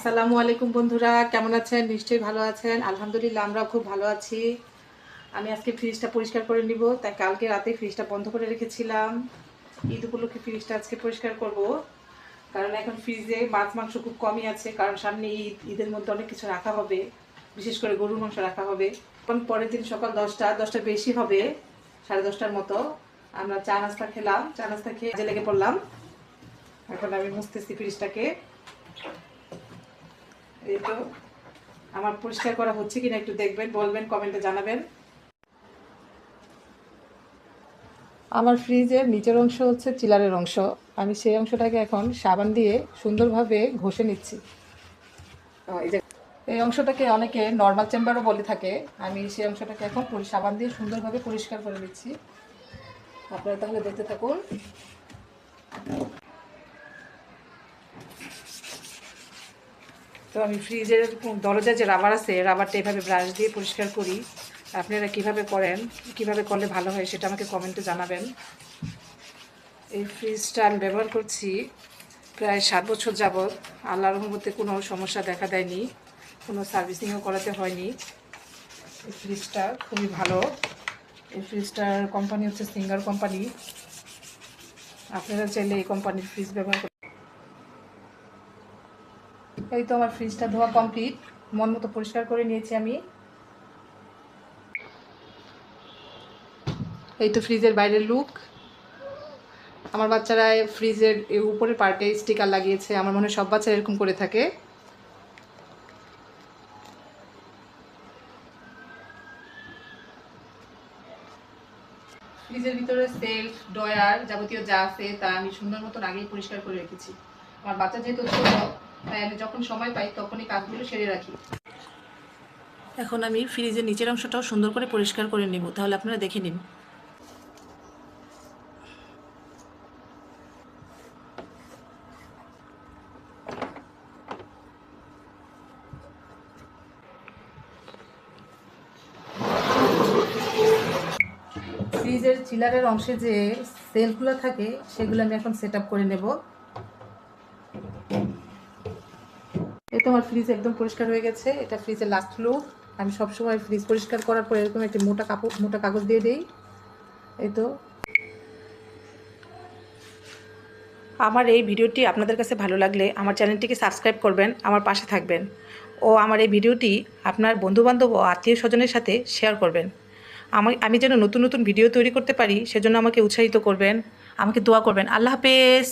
আসসালামু আলাইকুম বন্ধুরা, কেমন আছেন? নিশ্চয়ই ভালো আছেন। আলহামদুলিল্লাহ, আমরাও খুব ভালো আছি। আমি আজকে ফ্রিজটা পরিষ্কার করে নিব, তাই কালকে রাতে ফ্রিজটা বন্ধ করে রেখেছিলাম। ঈদ উপলক্ষে ফ্রিজটা আজকে পরিষ্কার করব, কারণ এখন ফ্রিজে মাছ মাংস খুব কমই আছে, কারণ সামনে ঈদের মধ্যে অনেক কিছু রাখা হবে, বিশেষ করে গরুর মাংস রাখা হবে। এখন পরের দিন সকাল 10টা বেশি হবে, 10:30টার মতো আমরা চা নাস্তা খেলাম। চা নাস্তা খেয়ে কাজে লেগে পড়লাম। এখন আমি মুছতেছি ফ্রিজটাকে। এই তো আমার পরিষ্কার করা হচ্ছে কিনা একটু দেখবেন, বলবেন, কমেন্টে জানাবেন। আমার ফ্রিজের নিচের অংশ হচ্ছে চিলারের অংশ। আমি সেই অংশটাকে এখন সাবান দিয়ে সুন্দরভাবে ঘষে নিচ্ছি। এই অংশটাকে অনেকে নর্মাল চেম্বারও বলে থাকে। আমি সেই অংশটাকে এখন সাবান দিয়ে সুন্দরভাবে পরিষ্কার করে নিচ্ছি। আপনারা তাহলে দেখতে থাকুন। তো আমি ফ্রিজের দরজায় যে রাবার আছে, রাবারটা এভাবে ব্রাশ দিয়ে পরিষ্কার করি। আপনারা কিভাবে করেন, কিভাবে করলে ভালো হয় সেটা আমাকে কমেন্টে জানাবেন। এই ফ্রিজটা আমি ব্যবহার করছি প্রায় 7 বছর যাবৎ। আল্লাহর রহমতে কোনো সমস্যা দেখা দেয়নি, কোনো সার্ভিসিংও করাতে হয়নি। এই ফ্রিজটা খুবই ভালো। এই ফ্রিজটার কোম্পানি হচ্ছে সিঙ্গার কোম্পানি। আপনারা চাইলে এই কোম্পানির ফ্রিজ ব্যবহার করতে। এই তো আমার ফ্রিজটা ধোয়া কমপ্লিট, মন মতো পরিষ্কার করে নিয়েছি আমি। এই তো ফ্রিজের বাইরের লুক। আমার বাচ্চারা ফ্রিজের উপরের পার্টে স্টিকার লাগিয়েছে। আমার মনে হয় সব বাচ্চারা এরকম করে থাকে। ফ্রিজের ভিতরে সেলফ, ডয়ার, যাবতীয় যা আছে তা আমি সুন্দর মতন আগেই পরিষ্কার করে রেখেছি। আমার বাচ্চা যেহেতু ছোট, তাই আমি যখন সময় পাই তখনই কাজগুলো সেরে রাখি। এখন আমি ফ্রিজের নিচের অংশটাও সুন্দর করে পরিষ্কার করে নেব, তাহলে আপনারা দেখে নিন। ফ্রিজের চিলারের অংশে যে সেলফগুলো থাকে সেগুলো আমি এখন সেট আপ করে নেব। এই তো আমার ফ্রিজ একদম পরিষ্কার হয়ে গেছে। এটা ফ্রিজের লাস্ট লুক। আমি সবসময় ফ্রিজ পরিষ্কার করার পর এরকম একটি মোটা কাগজ দিয়ে দিই। এই তো আমার এই ভিডিওটি আপনাদের কাছে ভালো লাগলে আমার চ্যানেলটিকে সাবস্ক্রাইব করবেন, আমার পাশে থাকবেন ও আমার এই ভিডিওটি আপনার বন্ধুবান্ধব ও আত্মীয় স্বজনের সাথে শেয়ার করবেন। আমি যেন নতুন নতুন ভিডিও তৈরি করতে পারি, সেজন্য আমাকে উৎসাহিত করবেন, আমাকে দোয়া করবেন। আল্লাহ হাফেজ।